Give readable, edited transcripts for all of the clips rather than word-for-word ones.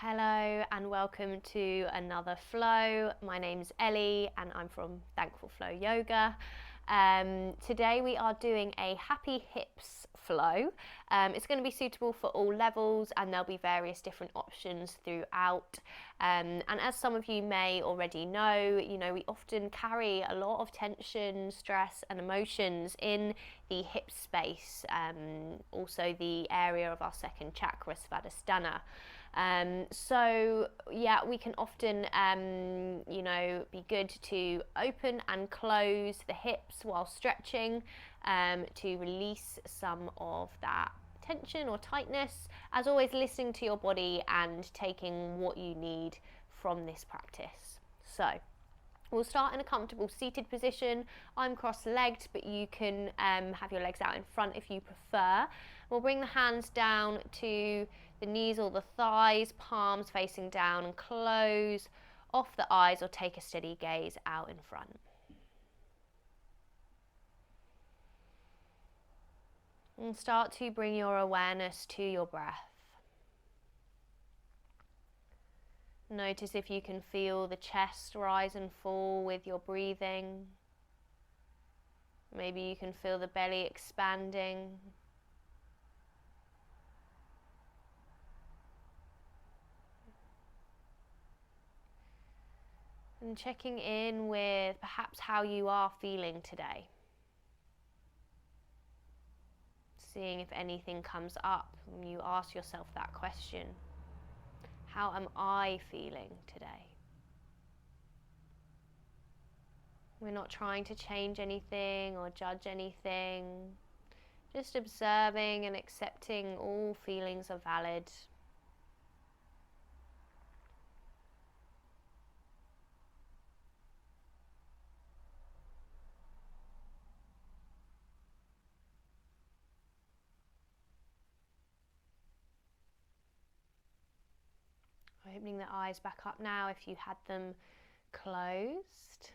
Hello and welcome to another flow. My name's Elly and I'm from Thankful Flow Yoga. Today we are doing a happy hips flow. It's going to be suitable for all levels and there'll be various different options throughout. And as some of you may already know, we often carry a lot of tension, stress and emotions in the hip space, also the area of our second chakra, Svadhisthana. So yeah, we can often, be good to open and close the hips while stretching to release some of that tension or tightness. As always, listening to your body and taking what you need from this practice. So we'll start in a comfortable seated position. I'm cross-legged, but you can have your legs out in front if you prefer. We'll bring the hands down to the knees or the thighs, palms facing down, and close off the eyes or take a steady gaze out in front. And start to bring your awareness to your breath. Notice if you can feel the chest rise and fall with your breathing. Maybe you can feel the belly expanding. And checking in with perhaps how you are feeling today. Seeing if anything comes up when you ask yourself that question. How am I feeling today? We're not trying to change anything or judge anything. Just observing and accepting all feelings are valid. Opening the eyes back up now if you had them closed.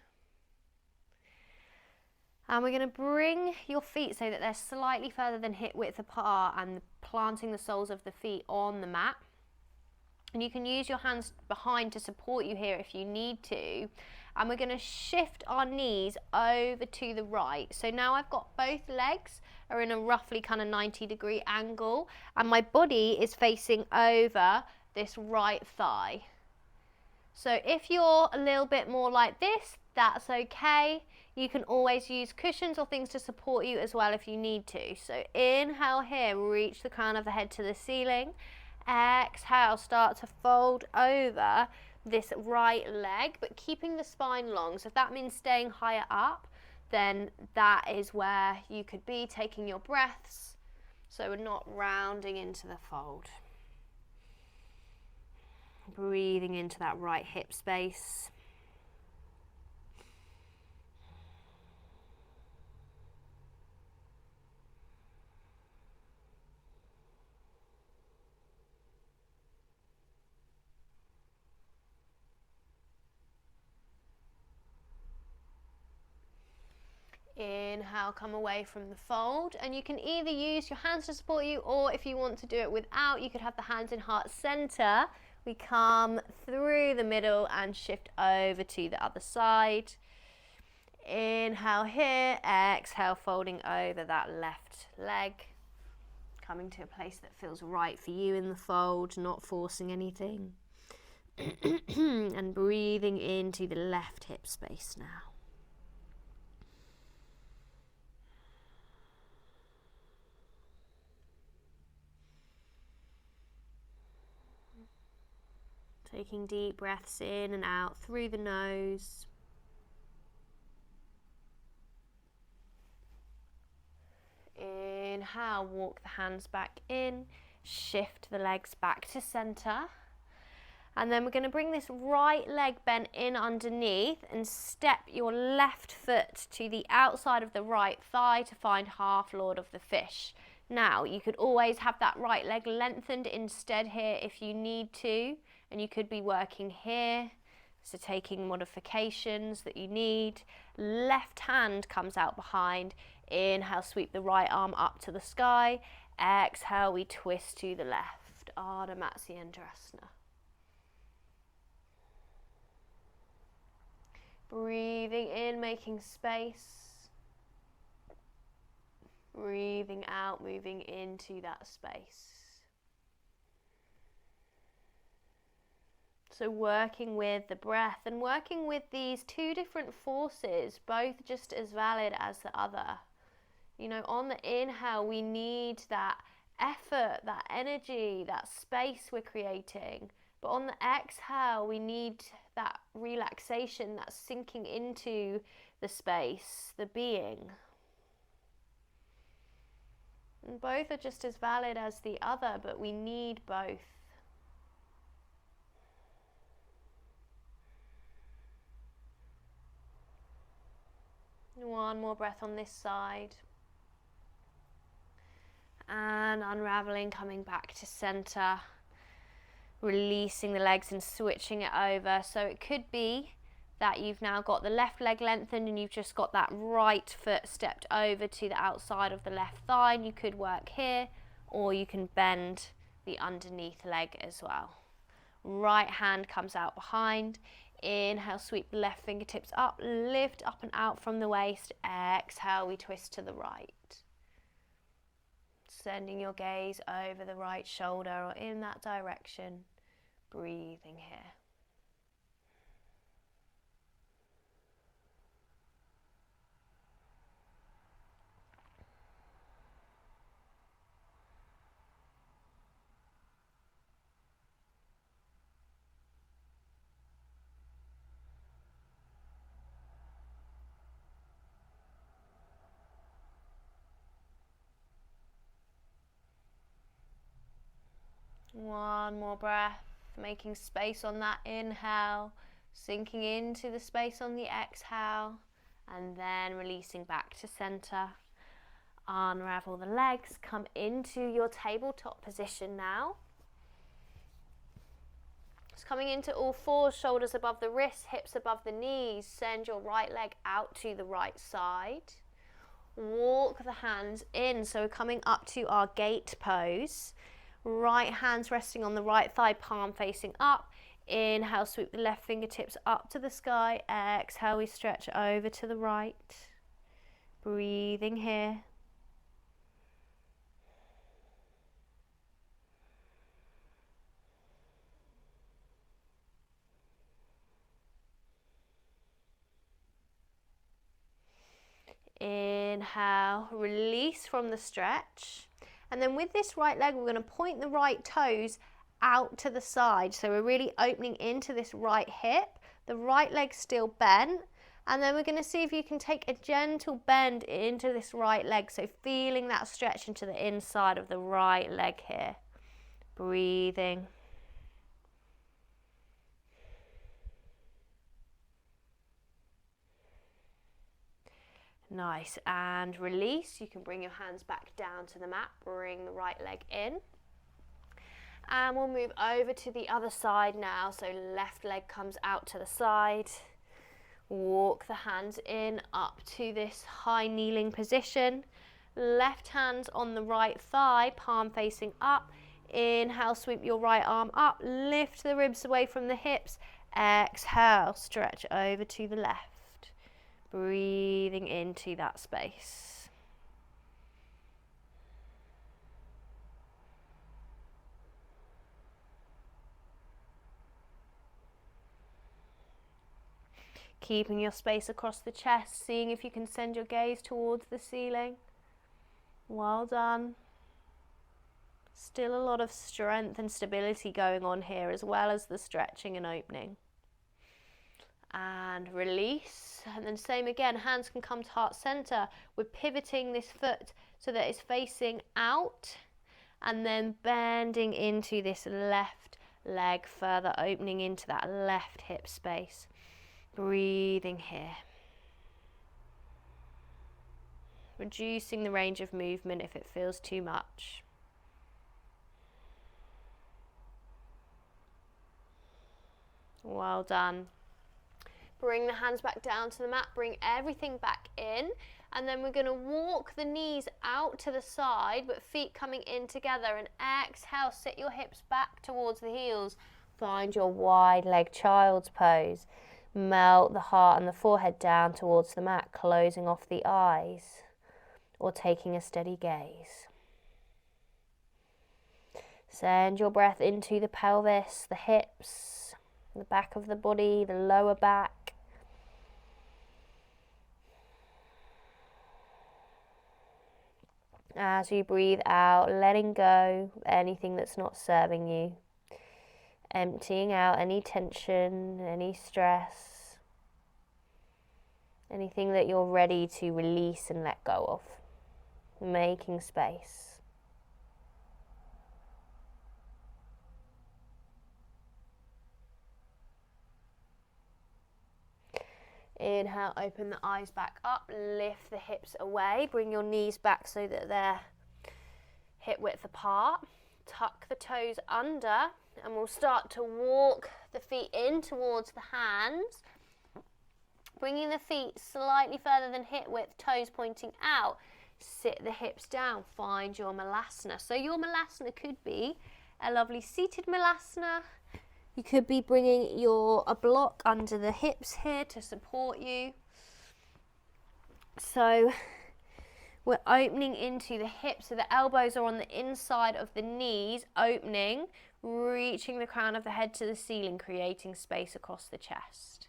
And we're going to bring your feet so that they're slightly further than hip width apart and planting the soles of the feet on the mat. And you can use your hands behind to support you here if you need to. And we're going to shift our knees over to the right. So now I've got both legs are in a roughly kind of 90-degree angle and my body is facing over this right thigh. So if you're a little bit more like this, that's okay. You can always use cushions or things to support you as well if you need to. So inhale here, reach the crown of the head to the ceiling. Exhale, start to fold over this right leg, but keeping the spine long. So if that means staying higher up, then that is where you could be taking your breaths. So we're not rounding into the fold. Breathing into that right hip space. Inhale, come away from the fold, and you can either use your hands to support you, or if you want to do it without, you could have the hands in heart center. We come through the middle and shift over to the other side. Inhale here, exhale, folding over that left leg. Coming to a place that feels right for you in the fold, not forcing anything. And breathing into the left hip space now. Taking deep breaths in and out through the nose. Inhale, walk the hands back in, shift the legs back to center. And then we're going to bring this right leg bent in underneath and step your left foot to the outside of the right thigh to find half Lord of the Fish. Now, you could always have that right leg lengthened instead here if you need to. And you could be working here, so taking modifications that you need. Left hand comes out behind. Inhale, sweep the right arm up to the sky. Exhale, we twist to the left. Ardha Matsyendrasana. Breathing in, making space. Breathing out, moving into that space. So working with the breath and working with these two different forces, both just as valid as the other. You know, on the inhale, we need that effort, that energy, that space we're creating. But on the exhale, we need that relaxation, that sinking into the space, the being. And both are just as valid as the other, but we need both. One more breath on this side. And unraveling, coming back to center. Releasing the legs and switching it over. So it could be that you've now got the left leg lengthened and you've just got that right foot stepped over to the outside of the left thigh. And you could work here, or you can bend the underneath leg as well. Right hand comes out behind. Inhale, sweep the left fingertips up, lift up and out from the waist. Exhale, we twist to the right. Sending your gaze over the right shoulder or in that direction. Breathing here. One more breath, making space on that inhale, sinking into the space on the exhale, and then releasing back to center. Unravel the legs, come into your tabletop position now. Just coming into all fours, shoulders above the wrists, hips above the knees. Send your right leg out to the right side. Walk the hands in, so we're coming up to our gate pose. Right hands resting on the right thigh, palm facing up. Inhale, sweep the left fingertips up to the sky. Exhale, we stretch over to the right. Breathing here. Inhale, release from the stretch. And then with this right leg, we're going to point the right toes out to the side. So we're really opening into this right hip. The right leg's still bent. And then we're going to see if you can take a gentle bend into this right leg. So feeling that stretch into the inside of the right leg here. Breathing. Nice, and release. You can bring your hands back down to the mat, bring the right leg in. And we'll move over to the other side now. So left leg comes out to the side. Walk the hands in up to this high kneeling position. Left hand on the right thigh, palm facing up. Inhale, sweep your right arm up, lift the ribs away from the hips. Exhale, stretch over to the left. Breathing into that space. Keeping your space across the chest, seeing if you can send your gaze towards the ceiling. Well done. Still a lot of strength and stability going on here, as well as the stretching and opening. And release, and then same again, hands can come to heart center. We're pivoting this foot so that it's facing out, and then bending into this left leg further, opening into that left hip space. Breathing here. Reducing the range of movement if it feels too much. Well done. Bring the hands back down to the mat, bring everything back in, and then we're going to walk the knees out to the side, but feet coming in together, and exhale, sit your hips back towards the heels. Find your wide leg child's pose. Melt the heart and the forehead down towards the mat, closing off the eyes or taking a steady gaze. Send your breath into the pelvis, the hips, the back of the body, the lower back. As you breathe out, letting go anything that's not serving you. Emptying out any tension, any stress, anything that you're ready to release and let go of. Making space. Inhale, open the eyes back up, lift the hips away, bring your knees back so that they're hip width apart. Tuck the toes under, and we'll start to walk the feet in towards the hands, bringing the feet slightly further than hip width, toes pointing out. Sit the hips down, find your malasana. So your malasana could be a lovely seated malasana. You could be bringing a block under the hips here to support you. So we're opening into the hips, so the elbows are on the inside of the knees, opening, reaching the crown of the head to the ceiling, creating space across the chest.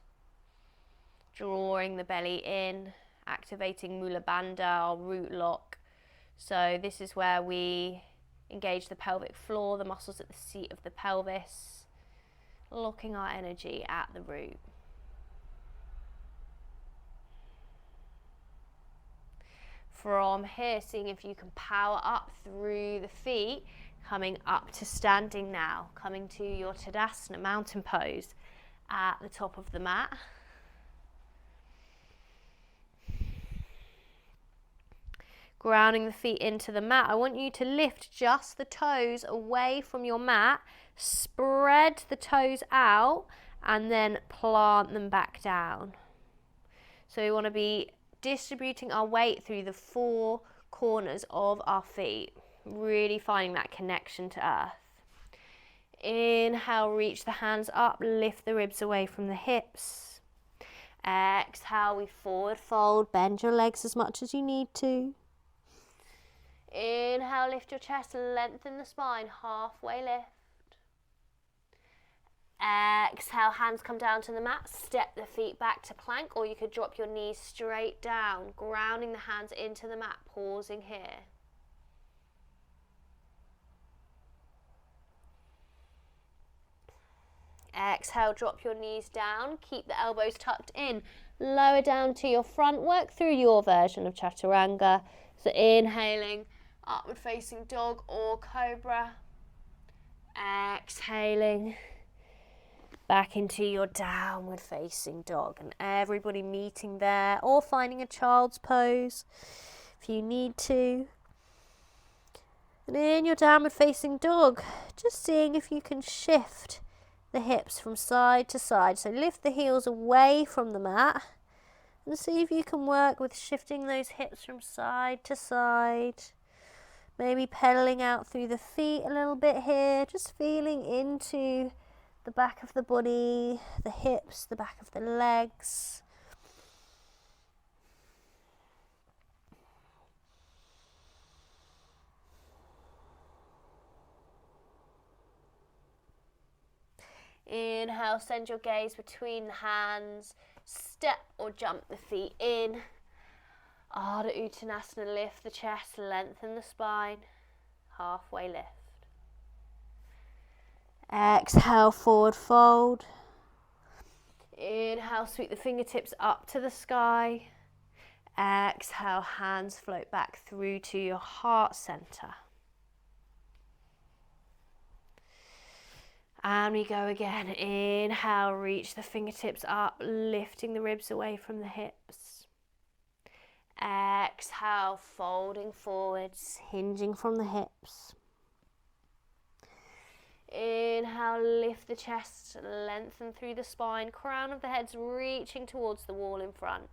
Drawing the belly in, activating Mula Bandha, our root lock. So this is where we engage the pelvic floor, the muscles at the seat of the pelvis, locking our energy at the root. From here, seeing if you can power up through the feet, coming up to standing now, coming to your Tadasana, mountain pose at the top of the mat. Grounding the feet into the mat. I want you to lift just the toes away from your mat, spread the toes out, and then plant them back down. So we want to be distributing our weight through the four corners of our feet, really finding that connection to earth. Inhale, reach the hands up, lift the ribs away from the hips. Exhale, we forward fold, bend your legs as much as you need to. Inhale, lift your chest, lengthen the spine, halfway lift. Exhale, hands come down to the mat, step the feet back to plank, or you could drop your knees straight down, grounding the hands into the mat, pausing here. Exhale, drop your knees down, keep the elbows tucked in, lower down to your front, work through your version of chaturanga. So inhaling, upward facing dog or cobra. Exhaling, back into your downward facing dog, and everybody meeting there or finding a child's pose if you need to. And in your downward facing dog, just seeing if you can shift the hips from side to side. So lift the heels away from the mat and see if you can work with shifting those hips from side to side. Maybe pedaling out through the feet a little bit here, just feeling into the back of the body, the hips, the back of the legs. Inhale, send your gaze between the hands, step or jump the feet in. Ardha Uttanasana, lift the chest, lengthen the spine, halfway lift. Exhale, forward fold. Inhale, sweep the fingertips up to the sky. Exhale, hands float back through to your heart center. And we go again. Inhale, reach the fingertips up, lifting the ribs away from the hips. Exhale, folding forwards, hinging from the hips. Inhale, lift the chest, lengthen through the spine, crown of the head's reaching towards the wall in front.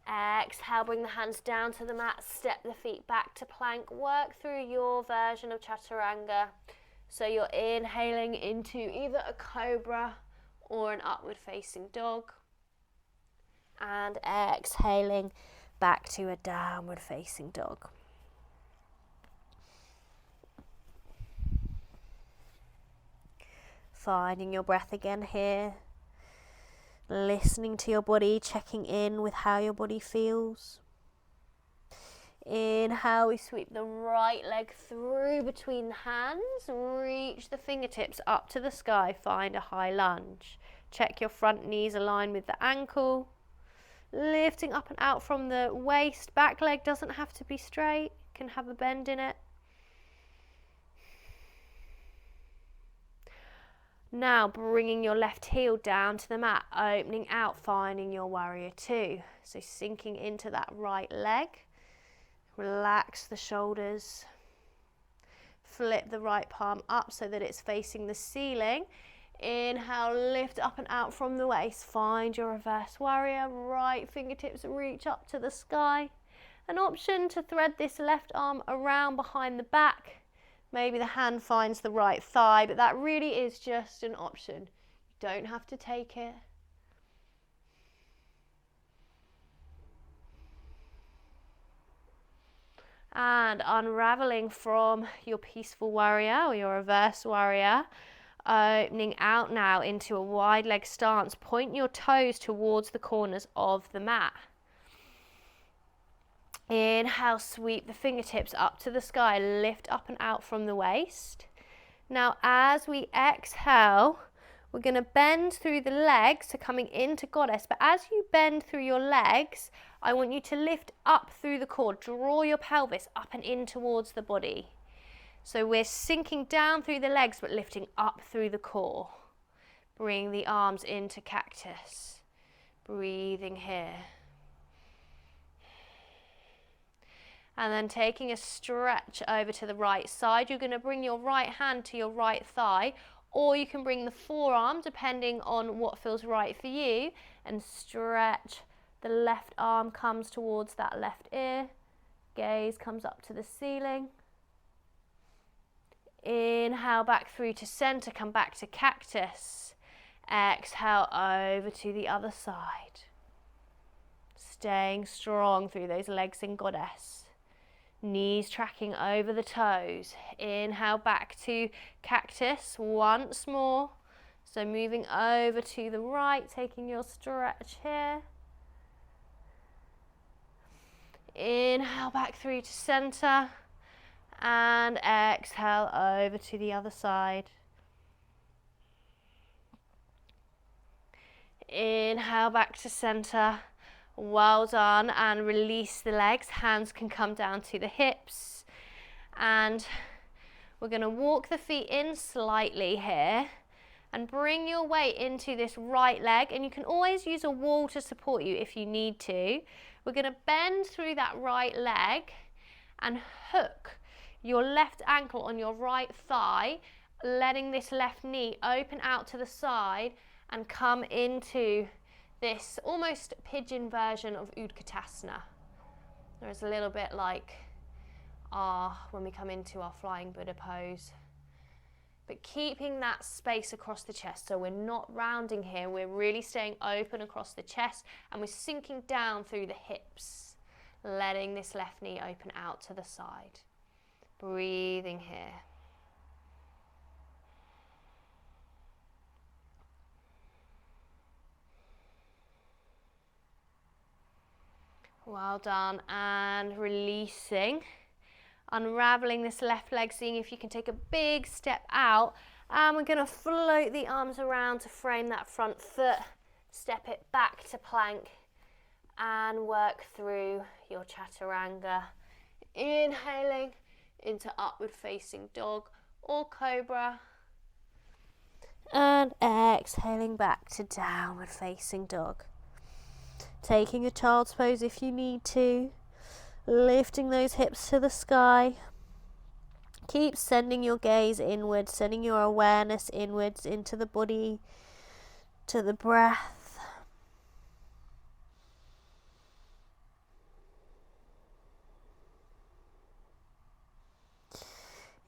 Exhale, bring the hands down to the mat, step the feet back to plank, work through your version of chaturanga. So you're inhaling into either a cobra or an upward facing dog. And exhaling back to a downward facing dog. Finding your breath again here. Listening to your body, checking in with how your body feels. Inhale, we sweep the right leg through between the hands. Reach the fingertips up to the sky. Find a high lunge. Check your front knees align with the ankle. Lifting up and out from the waist. Back leg doesn't have to be straight. Can have a bend in it. Now bringing your left heel down to the mat, opening out, finding your warrior two. So sinking into that right leg. Relax the shoulders. Flip the right palm up so that it's facing the ceiling. Inhale, lift up and out from the waist. Find your reverse warrior. Right fingertips reach up to the sky. An option to thread this left arm around behind the back. Maybe the hand finds the right thigh, but that really is just an option. You don't have to take it. And unraveling from your peaceful warrior or your reverse warrior, opening out now into a wide leg stance. Point your toes towards the corners of the mat. Inhale, sweep the fingertips up to the sky, lift up and out from the waist. Now as we exhale, we're going to bend through the legs, so coming into goddess, but as you bend through your legs, I want you to lift up through the core, draw your pelvis up and in towards the body. So we're sinking down through the legs but lifting up through the core. Bring the arms into cactus, breathing here. And then taking a stretch over to the right side, you're going to bring your right hand to your right thigh, or you can bring the forearm, depending on what feels right for you, and stretch. The left arm comes towards that left ear. Gaze comes up to the ceiling. Inhale back through to center, come back to cactus. Exhale over to the other side. Staying strong through those legs in goddess. Knees tracking over the toes. Inhale back to cactus once more. So moving over to the right, taking your stretch here. Inhale back through to center. And exhale over to the other side. Inhale back to center. Well done, and release the legs. Hands can come down to the hips. And we're going to walk the feet in slightly here and bring your weight into this right leg. And you can always use a wall to support you if you need to. We're going to bend through that right leg and hook your left ankle on your right thigh, letting this left knee open out to the side and come into this almost pigeon version of Utkatasana. There's a little bit like when we come into our flying Buddha pose. But keeping that space across the chest, so we're not rounding here, we're really staying open across the chest and we're sinking down through the hips, letting this left knee open out to the side. Breathing here. Well done, and releasing, unraveling this left leg, seeing if you can take a big step out, and we're going to float the arms around to frame that front foot, step it back to plank, and work through your chaturanga, inhaling into upward facing dog or cobra, and exhaling back to downward facing dog. Taking a child's pose if you need to, lifting those hips to the sky. Keep sending your gaze inwards, sending your awareness inwards into the body, to the breath.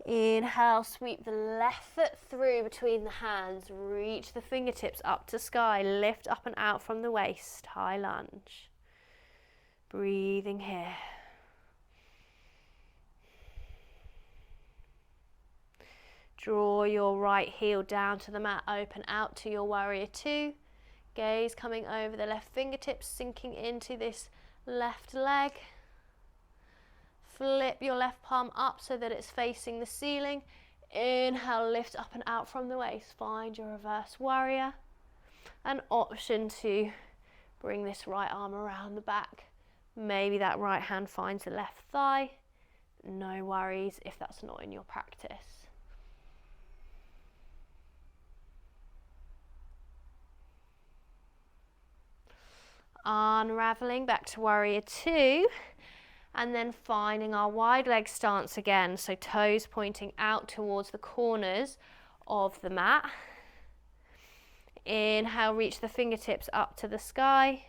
Inhale, sweep the left foot through between the hands, reach the fingertips up to sky, lift up and out from the waist, high lunge. Breathing here. Draw your right heel down to the mat, open out to your warrior two. Gaze coming over the left fingertips, sinking into this left leg. Flip your left palm up so that it's facing the ceiling. Inhale, lift up and out from the waist. Find your reverse warrior. An option to bring this right arm around the back. Maybe that right hand finds the left thigh. No worries if that's not in your practice. Unraveling back to warrior two. And then finding our wide leg stance again, so toes pointing out towards the corners of the mat. Inhale, reach the fingertips up to the sky.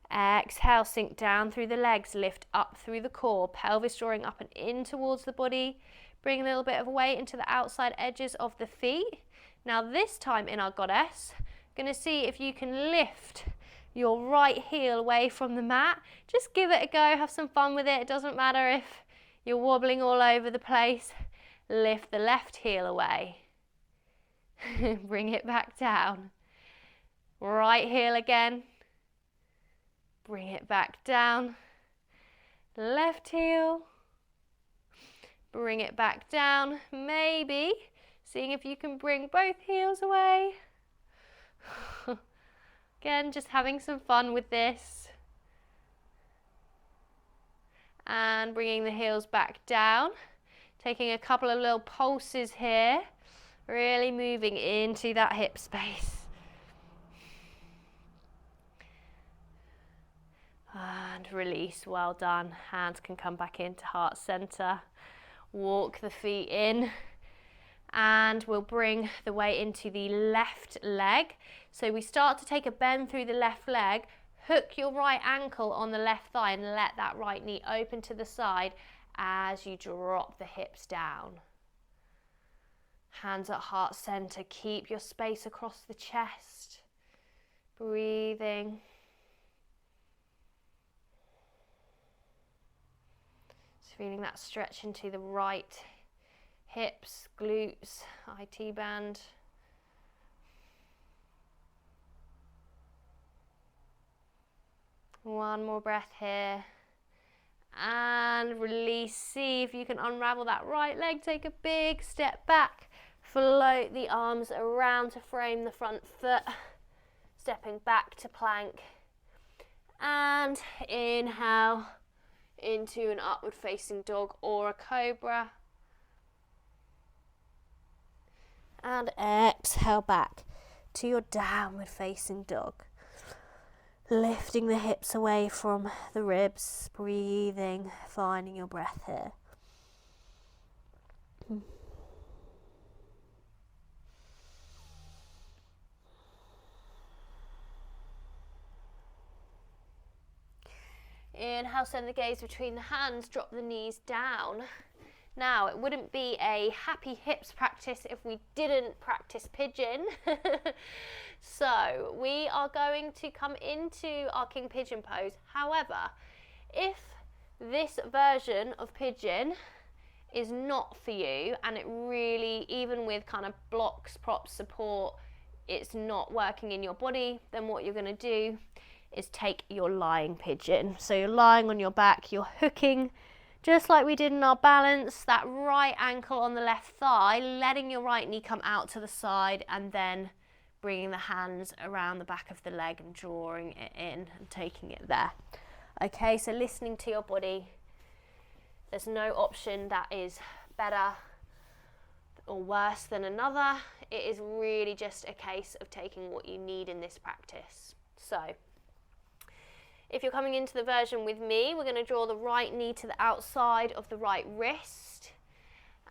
Exhale, sink down through the legs, lift up through the core, pelvis drawing up and in towards the body. Bring a little bit of weight into the outside edges of the feet. Now this time in our goddess, going to see if you can lift your right heel away from the mat. Just give it a go, have some fun with it. It doesn't matter if you're wobbling all over the place. Lift the left heel away. Bring it back down. Right heel again. Bring it back down. Left heel. Bring it back down. Maybe seeing if you can bring both heels away. Again, just having some fun with this. And bringing the heels back down. Taking a couple of little pulses here. Really moving into that hip space. And release, well done. Hands can come back into heart center. Walk the feet in. And we'll bring the weight into the left leg. So we start to take a bend through the left leg, hook your right ankle on the left thigh and let that right knee open to the side as you drop the hips down. Hands at heart center, keep your space across the chest. Breathing. Just feeling that stretch into the right hips, glutes, IT band. One more breath here. And release. See if you can unravel that right leg. Take a big step back. Float the arms around to frame the front foot. Stepping back to plank. And inhale into an upward facing dog or a cobra. And exhale back to your downward facing dog. Lifting the hips away from the ribs, breathing, finding your breath here. Inhale, send the gaze between the hands, drop the knees down. Now, it wouldn't be a happy hips practice if we didn't practice pigeon. So, we are going to come into our king pigeon pose. However, if this version of pigeon is not for you, and it really, even with kind of blocks, props, support, it's not working in your body, then what you're going to do is take your lying pigeon. So you're lying on your back, you're hooking, just like we did in our balance, that right ankle on the left thigh, letting your right knee come out to the side, and then bringing the hands around the back of the leg and drawing it in and taking it there. Okay, so listening to your body. There's no option that is better or worse than another. It is really just a case of taking what you need in this practice. So, if you're coming into the version with me, we're going to draw the right knee to the outside of the right wrist.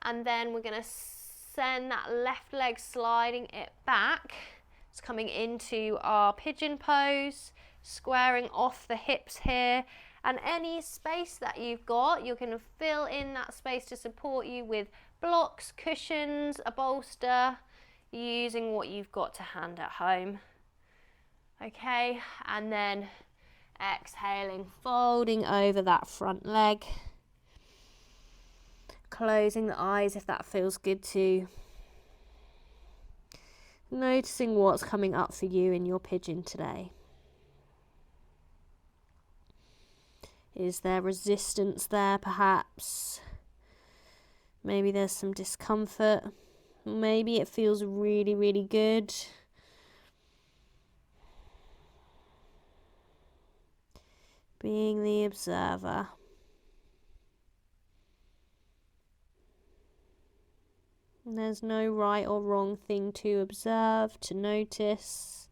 And then we're going to send that left leg sliding it back. It's coming into our pigeon pose, squaring off the hips here. And any space that you've got, you're going to fill in that space to support you with blocks, cushions, a bolster, using what you've got to hand at home. Okay, and then exhaling, folding over that front leg, closing the eyes if that feels good too. Noticing what's coming up for you in your pigeon today. Is there resistance there perhaps? Maybe there's some discomfort. Maybe it feels really, really good. Being the observer. And there's no right or wrong thing to observe, to notice.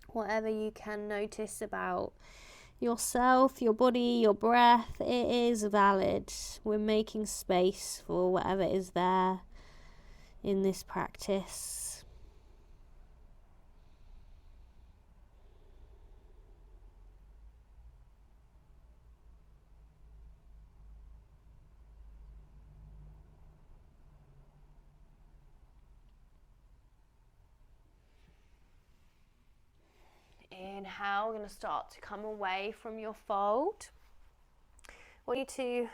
Whatever you can notice about yourself, your body, your breath, it is valid. We're making space for whatever is there in this practice. Inhale, we're going to start to come away from your fold. I want you to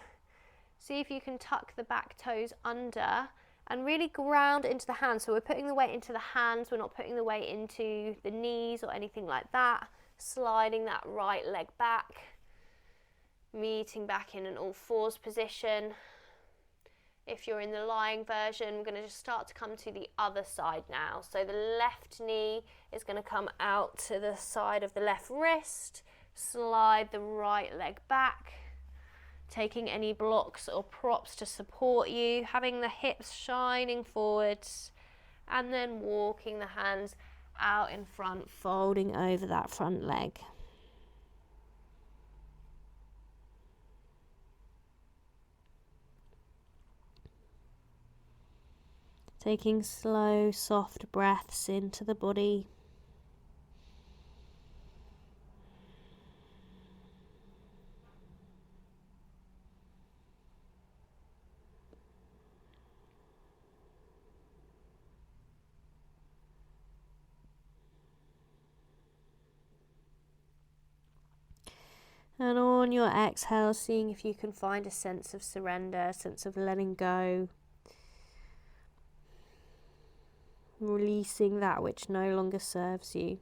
see if you can tuck the back toes under and really ground into the hands. So we're putting the weight into the hands, we're not putting the weight into the knees or anything like that. Sliding that right leg back, meeting back in an all fours position. If you're in the lying version, we're going to just start to come to the other side now. So the left knee is going to come out to the side of the left wrist. Slide the right leg back, taking any blocks or props to support you, having the hips shining forwards, and then walking the hands out in front, folding over that front leg. Taking slow, soft breaths into the body. And on your exhale, seeing if you can find a sense of surrender, a sense of letting go. Releasing that which no longer serves you.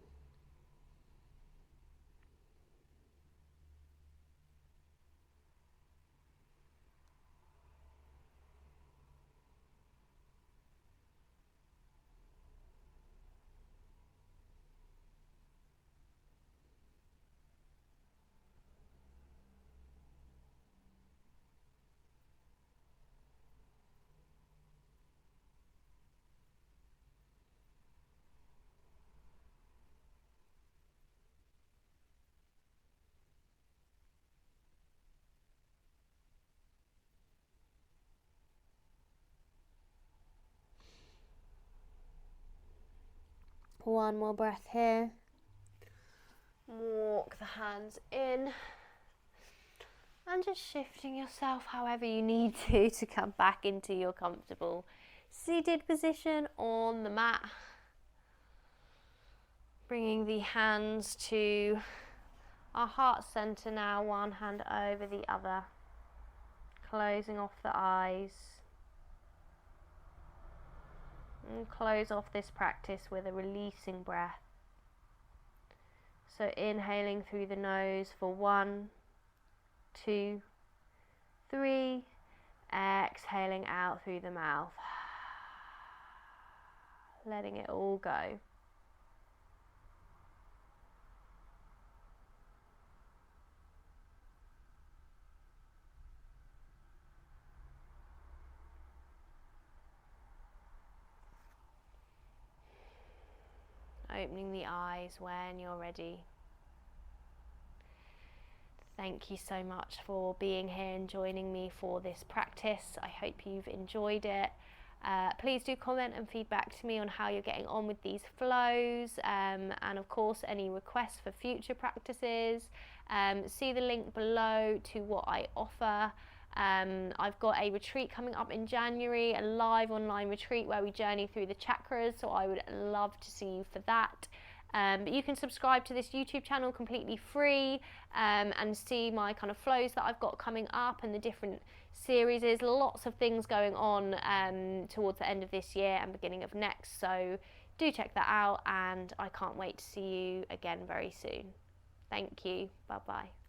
One more breath here. Walk the hands in. And just shifting yourself however you need to come back into your comfortable seated position on the mat. Bringing the hands to our heart center now, one hand over the other. Closing off the eyes. And close off this practice with a releasing breath. So inhaling through the nose for 1, 2, 3. Exhaling out through the mouth. Letting it all go. Opening the eyes when you're ready. Thank you so much for being here and joining me for this practice. I hope you've enjoyed it. Please do comment and feedback to me on how you're getting on with these flows, and of course any requests for future practices. See the link below to what I offer. I've got a retreat coming up in January, a live online retreat where we journey through the chakras, so I would love to see you for that. But you can subscribe to this YouTube channel completely free, and see my kind of flows that I've got coming up and the different series. There's lots of things going on towards the end of this year and beginning of next, so do check that out, and I can't wait to see you again very soon. Thank you. Bye bye.